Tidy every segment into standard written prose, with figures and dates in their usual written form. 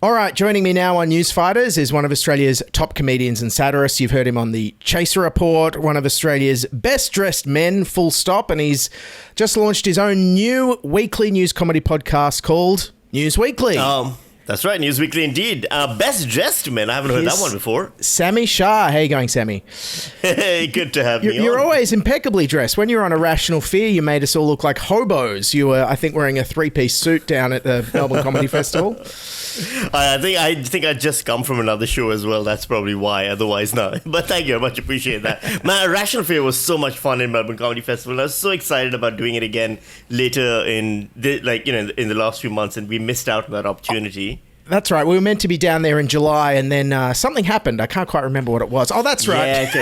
All right, joining me now on Newsfighters is one of Australia's top comedians and satirists. You've heard him on the Chaser Report, one of Australia's best-dressed men, full stop, and he's just launched his own new weekly news comedy podcast called News Weekly. That's right, News Weekly indeed. Best dressed men. I haven't heard that one before. Sami Shah. How you going, Sami? Hey, good to have me on. You're always impeccably dressed. When you were on A Rational Fear, you made us all look like hobos. You were, I think, wearing a three-piece suit down at the Melbourne Comedy Festival. I think I just come from another show as well. That's probably why. Otherwise, no. But thank you. I much appreciate that. Man, A Rational Fear was so much fun in Melbourne Comedy Festival. I was so excited about doing it again later in the last few months, and we missed out on that opportunity. That's right. We were meant to be down there in July, and then something happened. I can't quite remember what it was. Oh, that's right.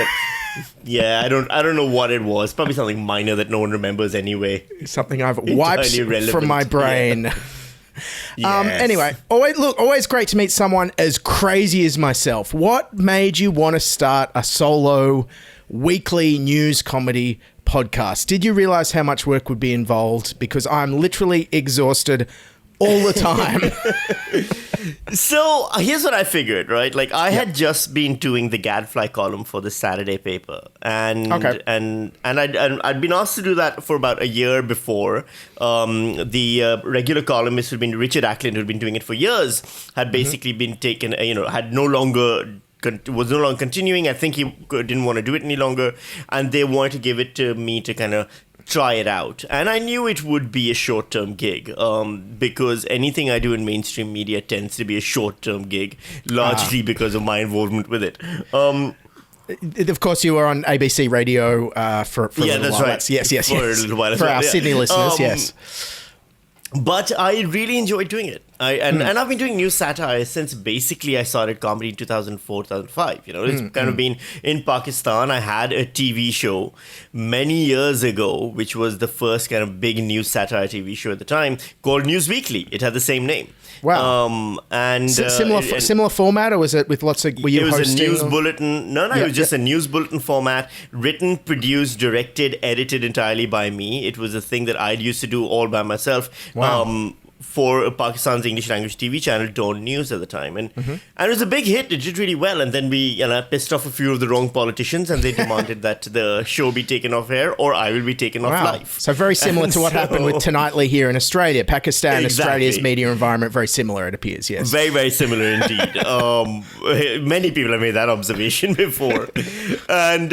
Yeah, I don't know what it was. Probably something minor that no one remembers anyway. Something I've wiped from my brain. Yeah. Yes. Anyway, always great to meet someone as crazy as myself. What made you want to start a solo weekly news comedy podcast? Did you realize how much work would be involved? Because I'm literally exhausted all the time. So here's what I figured, right? Like I had just been doing the Gadfly column for the Saturday paper, and I'd been asked to do that for about a year before. The regular columnist who'd been Richard Ackland, who'd been doing it for years, had basically been taken. Was no longer continuing. I think he didn't want to do it any longer, and they wanted to give it to me to kind of try it out. And I knew it would be a short-term gig because anything I do in mainstream media tends to be a short-term gig, largely because of my involvement with it. Of course, you were on ABC Radio for a little while. Right. Yes. For a little while. For our Sydney listeners, yes. But I really enjoyed doing it. And I've been doing news satire since basically I started comedy in 2004, 2005. It's kind of been in Pakistan. I had a TV show many years ago, which was the first kind of big news satire TV show at the time, called News Weekly. It had the same name. Wow. And similar format, or was it with lots of? Were you hosting? It was a news bulletin. No, it was just a news bulletin format, written, produced, directed, edited entirely by me. It was a thing that I'd used to do all by myself. Wow. For Pakistan's English language TV channel, Dawn News at the time. And it was a big hit. It did really well. And then we pissed off a few of the wrong politicians, and they demanded that the show be taken off air or I will be taken off live. So very similar to what happened with Tonightly here in Australia. Pakistan, exactly. Australia's media environment, very similar, it appears, yes. Very, very similar indeed. Many people have made that observation before. And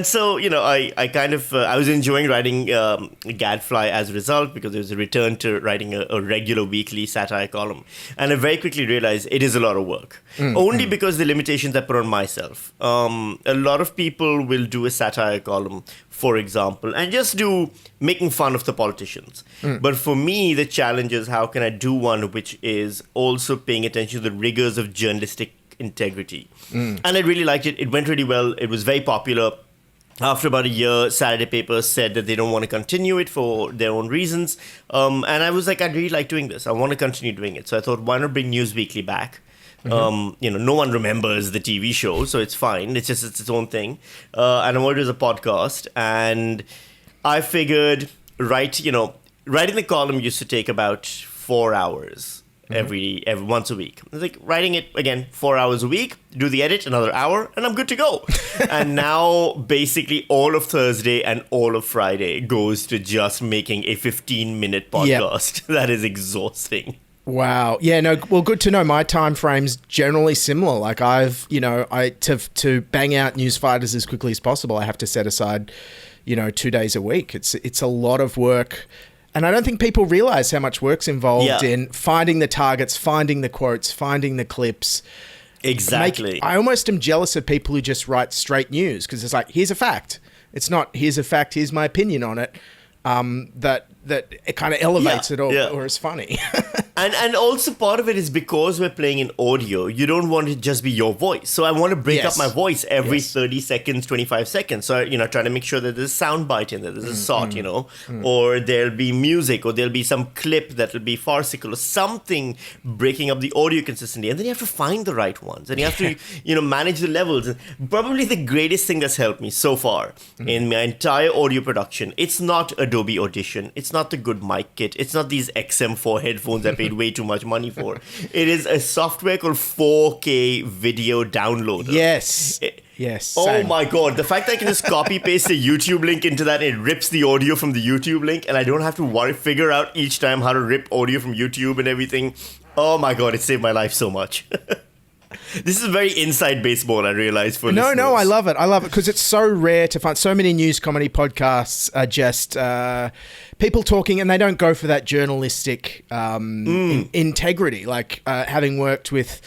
so, I was enjoying writing Gadfly as a result, because it was a return to writing a regular weekly satire column. And I very quickly realized it is a lot of work. Only because the limitations I put on myself. A lot of people will do a satire column, for example, and just do making fun of the politicians. But for me, the challenge is how can I do one which is also paying attention to the rigors of journalistic integrity. And I really liked it. It went really well. It was very popular. After about a year, Saturday Paper said that they don't want to continue it for their own reasons. And I was like, I'd really like doing this. I want to continue doing it. So I thought, why not bring News Weekly back? No one remembers the TV show, so it's fine. It's its own thing. And I wanted it as a podcast. And I figured, writing the column used to take about 4 hours. Every once a week. I was like, writing it again 4 hours a week, do the edit another hour, and I'm good to go. And now basically all of Thursday and all of Friday goes to just making a 15-minute podcast. Yep. That is exhausting. Wow. Yeah, no, well, good to know. My time frame's generally similar. Like to bang out news fighters as quickly as possible, I have to set aside, 2 days a week. It's a lot of work. And I don't think people realize how much work's involved in finding the targets, finding the quotes, finding the clips. Exactly. I almost am jealous of people who just write straight news, because it's like, here's a fact. It's not, here's a fact, here's my opinion on it. That it kind of elevates it or is funny. And also part of it is because we're playing in audio, you don't want it to just be your voice. So I want to break up my voice every 30 seconds, 25 seconds. So, trying to make sure that there's a sound bite in there, there's a shot, or there'll be music, or there'll be some clip that'll be farcical, or something breaking up the audio consistency. And then you have to find the right ones, and you have to, manage the levels. And probably the greatest thing that's helped me so far in my entire audio production, it's not Adobe Audition. It's not the good mic kit. It's not these XM4 headphones I paid way too much money for. It is a software called 4K video downloader. Yes. Yes. Oh same. my God. The fact that I can just copy paste a YouTube link into that, it rips the audio from the YouTube link, and I don't have to figure out each time how to rip audio from YouTube and everything. Oh my God, it saved my life so much. This is very inside baseball, I realize, for listeners. No, I love it. I love it because it's so rare to find. So many news comedy podcasts are just people talking, and they don't go for that journalistic integrity. Like having worked with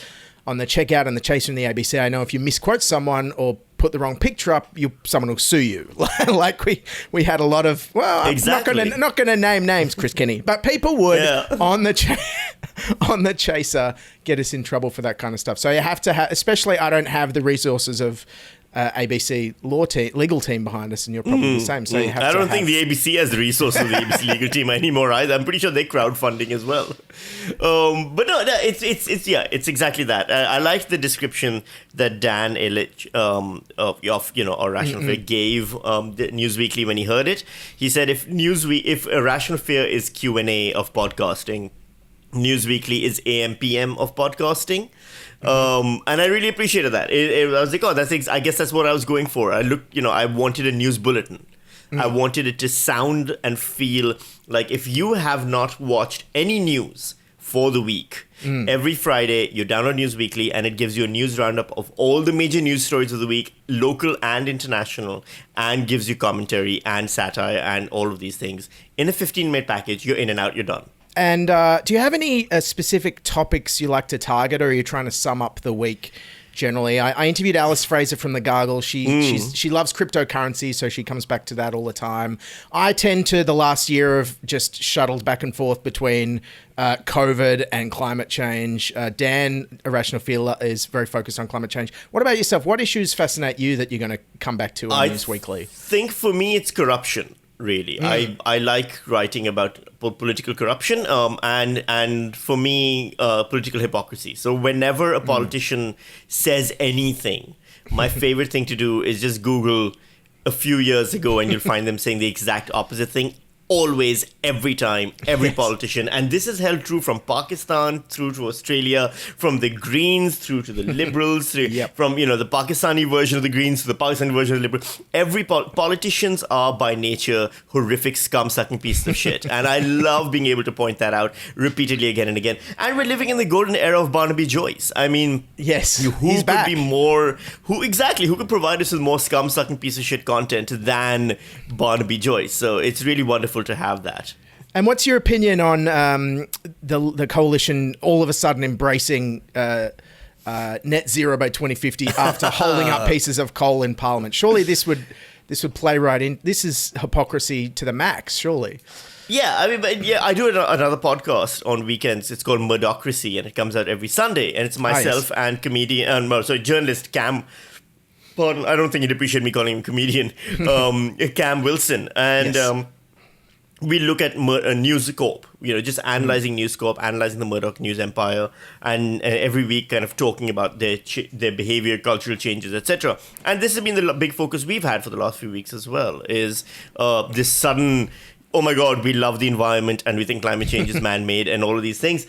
on the Checkout and the Chaser and the ABC, I know if you misquote someone or put the wrong picture up, someone will sue you. Like we had a lot of, well, exactly. I'm not going to name names, Chris Kenny, but people would on the Chaser get us in trouble for that kind of stuff. So you have to have, especially I don't have the resources of ABC legal team behind us, and you're probably the same. So you have I don't think the ABC has the resources of the ABC legal team anymore either. I'm pretty sure they're crowdfunding as well. But no, it's exactly that. I like the description that Dan Illich of Irrational Fear gave the Newsweekly when he heard it. He said if Irrational Fear is Q&A of podcasting, Newsweekly is AM/PM of podcasting. And I really appreciated that. I was like, I guess that's what I was going for. I wanted a news bulletin. I wanted it to sound and feel like if you have not watched any news for the week, every Friday you download Newsweekly and it gives you a news roundup of all the major news stories of the week, local and international, and gives you commentary and satire and all of these things. In a 15-minute package, you're in and out, you're done. And do you have any specific topics you like to target, or are you trying to sum up the week generally? I interviewed Alice Fraser from The Gargle. She loves cryptocurrency, so she comes back to that all the time. I tend to, the last year, have just shuttled back and forth between COVID and climate change. Dan, Irrational Fear, is very focused on climate change. What about yourself? What issues fascinate you that you're going to come back to on News Weekly? I think for me it's corruption. Really, I like writing about political corruption, and for me, political hypocrisy. So whenever a politician says anything, my favorite thing to do is just Google a few years ago, and you'll find them saying the exact opposite thing. Always, every time, every politician. And this is held true from Pakistan through to Australia, from the Greens through to the Liberals, from the Pakistani version of the Greens to the Pakistani version of the Liberals. Every politicians are by nature horrific scum-sucking pieces of shit. And I love being able to point that out repeatedly again and again. And we're living in the golden era of Barnaby Joyce. I mean, yes, who could be more, who could provide us with more scum-sucking piece of shit content than Barnaby Joyce? So it's really wonderful to have that. And what's your opinion on the coalition all of a sudden embracing net zero by 2050 after holding up pieces of coal in Parliament? Surely this would play right in. This is hypocrisy to the max, surely. Yeah, I mean, I do another podcast on weekends. It's called Murdocracy, and it comes out every Sunday. And it's myself and journalist Cam. Pardon, I don't think you'd appreciate me calling him comedian. Cam Wilson. And Yes. We look at News Corp, just analyzing News Corp, analyzing the Murdoch news empire, and every week kind of talking about their behavior, cultural changes, etc. And this has been the big focus we've had for the last few weeks as well, is this sudden, oh my God, we love the environment and we think climate change is man-made and all of these things.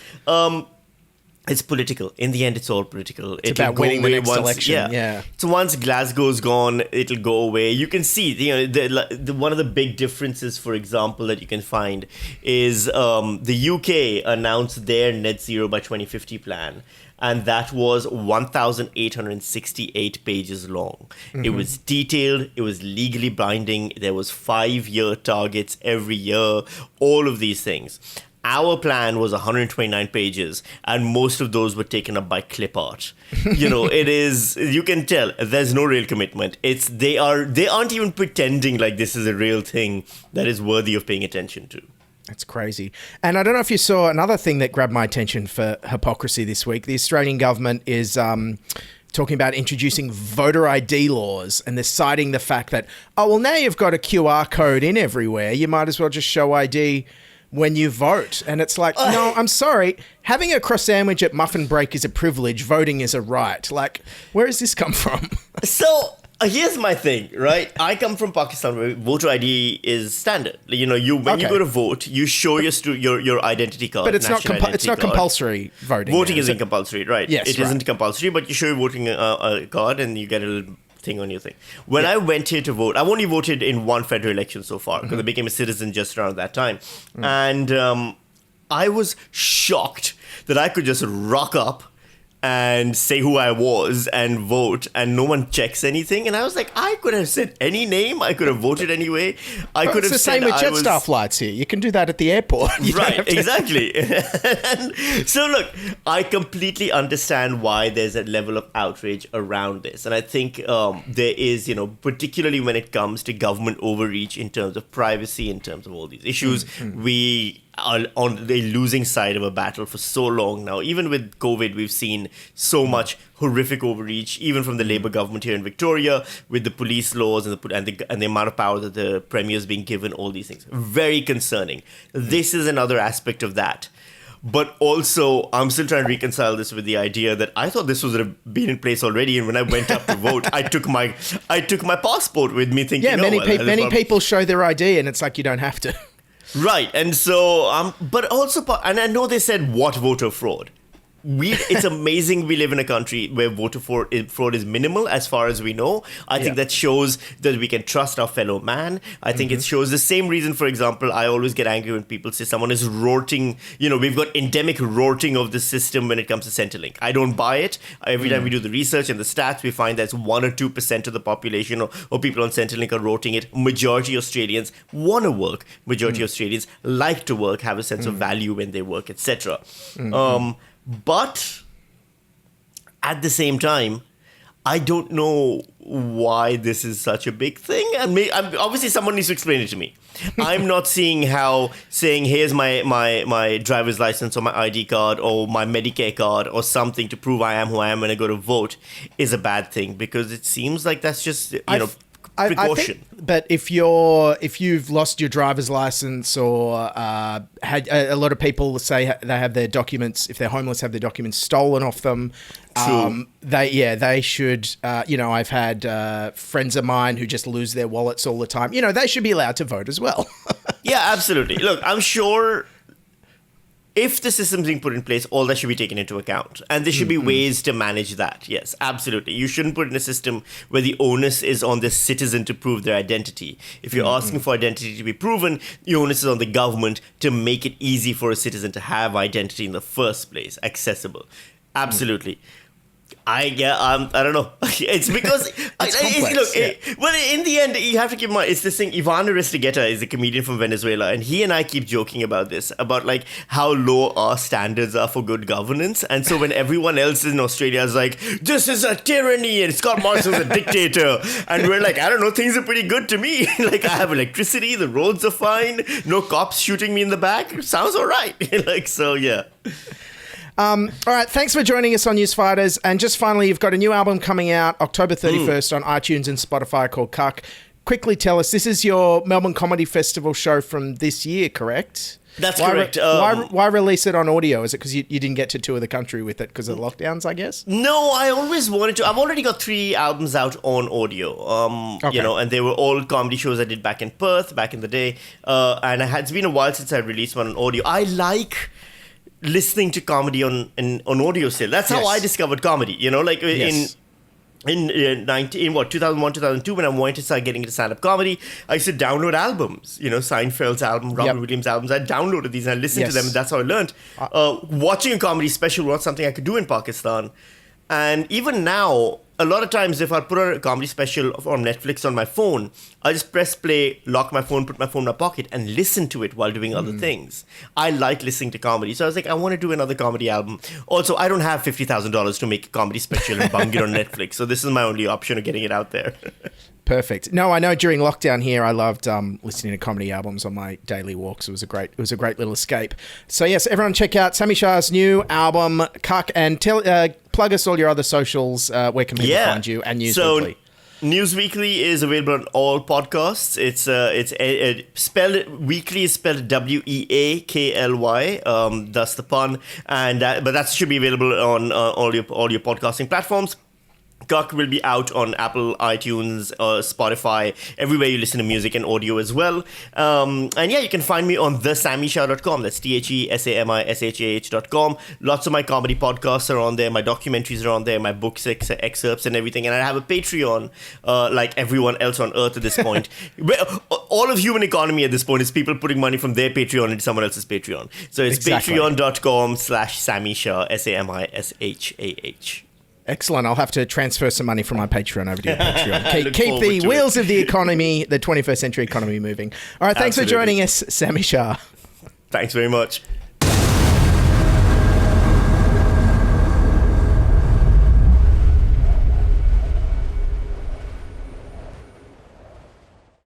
It's political. In the end, it's all political. It's about winning the next election. Yeah. So once Glasgow's gone, it'll go away. You can see, one of the big differences, for example, that you can find is the UK announced their net zero by 2050 plan. And that was 1,868 pages long. Mm-hmm. It was detailed. It was legally binding. There was 5-year targets every year. All of these things. Our plan was 129 pages, and most of those were taken up by clip art. It is, you can tell, there's no real commitment. They aren't even pretending like this is a real thing that is worthy of paying attention to. That's crazy. And I don't know if you saw another thing that grabbed my attention for hypocrisy this week. The Australian government is talking about introducing voter ID laws, and they're citing the fact that, now you've got a QR code in everywhere. You might as well just show ID when you vote. And it's like, no, I'm sorry. Having a cross sandwich at muffin break is a privilege. Voting is a right. Like, where has this come from? So Here's my thing, right? I come from Pakistan where voter ID is standard. You know, when you Okay. go to vote, you show your identity card. But it's not national identity it's not card. compulsory voting. Voting is isn't it? compulsory, right? Yes, it right. not compulsory, but you show your voting card and you get a little thing on your thing. When I went here to vote, I've only voted in one federal election so far because I became a citizen just around that time. And I was shocked that I could just rock up and say who I was and vote and no one checks anything. And I was like, I could have said any name. I could have voted anyway. I could It's have the said same with I was... Jetstar flights here. You can do that at the airport. You don't Right, have to- exactly. And so look, I completely understand why there's a level of outrage around this. And I think there is, you know, particularly when it comes to government overreach in terms of privacy, in terms of all these issues, we are on the losing side of a battle for so long now. Even with COVID, we've seen so much horrific overreach, even from the Labour government here in Victoria, with the police laws and the amount of power that the Premier is being given, all these things. Very concerning. This is another aspect of that. But also, I'm still trying to reconcile this with the idea that I thought this was been in place already, and when I went up to vote, I took my passport with me, thinking, Yeah, many people show their ID, and it's like you don't have to. Right, and so, but also, and I know they said what voter fraud. It's amazing we live in a country where voter fraud is minimal as far as we know. I think that shows that we can trust our fellow man. I think it shows the same reason, for example, I always get angry when people say someone is rorting, you know, we've got endemic rorting of the system when it comes to Centrelink. I don't buy it. Every time we do the research and the stats, we find that's 1 or 2% of the population or people on Centrelink are rorting it. Majority Australians want to work. Majority Australians like to work, have a sense of value when they work, etc. But at the same time, I don't know why this is such a big thing. And obviously, someone needs to explain it to me. I'm not seeing how saying, here's my driver's license or my ID card or my Medicare card or something to prove I am who I am when I go to vote is a bad thing, because it seems like that's just, precaution. I think, but if you've lost your driver's license or had a lot of people say they have their documents, if they're homeless, have their documents stolen off them. True. They should. I've had friends of mine who just lose their wallets all the time. You know, they should be allowed to vote as well. Yeah, absolutely. Look, I'm sure if the system's being put in place, all that should be taken into account. And there should be ways to manage that. Yes, absolutely. You shouldn't put in a system where the onus is on the citizen to prove their identity. If you're asking for identity to be proven, the onus is on the government to make it easy for a citizen to have identity in the first place, accessible. Absolutely. I don't know. It's because in the end, you have to keep in mind, it's this thing. Ivan Aristeguieta is a comedian from Venezuela, and he and I keep joking about this, about like how low our standards are for good governance. And so when everyone else in Australia is like, this is a tyranny and Scott Morrison's a dictator, and we're like, I don't know, things are pretty good to me. Like, I have electricity, the roads are fine, no cops shooting me in the back. Sounds all right. Yeah. All right, thanks for joining us on News Fighters. And just finally, you've got a new album coming out October 31st on iTunes and Spotify called Cuck. Quickly tell us, this is your Melbourne Comedy Festival show from this year, correct? That's correct. Why release it on audio? Is it because you didn't get to tour the country with it because of lockdowns, I guess? No, I always wanted to. I've already got 3 albums out on audio. Okay. And they were all comedy shows I did back in Perth, back in the day. And it's been a while since I released one on audio. I like listening to comedy on audio still. That's how I discovered comedy. In 2001, 2002, when I wanted to start getting into stand-up comedy, I used to download albums. Seinfeld's album, Robin Williams' albums. I downloaded these and I listened to them, and that's how I learned. Watching a comedy special was something I could do in Pakistan. And even now, a lot of times if I put a comedy special on Netflix on my phone, I just press play, lock my phone, put my phone in my pocket, and listen to it while doing other things. I like listening to comedy. So I was like, I want to do another comedy album. Also, I don't have $50,000 to make a comedy special and bung it on Netflix. So this is my only option of getting it out there. Perfect. No, I know during lockdown here, I loved listening to comedy albums on my daily walks. It was a great little escape. So yes, everyone check out Sami Shah's new album, Cuck, and plug us all your other socials. Where can people find you and News Weekly? News Weekly is available on all podcasts. It's spelled Weekly is spelled WEAKLY. That's the pun, but that should be available on all your podcasting platforms. Cuck will be out on Apple, iTunes, Spotify, everywhere you listen to music and audio as well. And yeah, you can find me on thesamishah.com. That's TheSamishah.com. Lots of my comedy podcasts are on there. My documentaries are on there. My books, excerpts and everything. And I have a Patreon, like everyone else on earth at this point. All of human economy at this point is people putting money from their Patreon into someone else's Patreon. So it's patreon.com/Sami Shah, SAMISHAH. Excellent. I'll have to transfer some money from my Patreon over to your Patreon. Keep the wheels of the economy, the 21st century economy moving. All right. Thanks for joining us, Sami Shah. Thanks very much.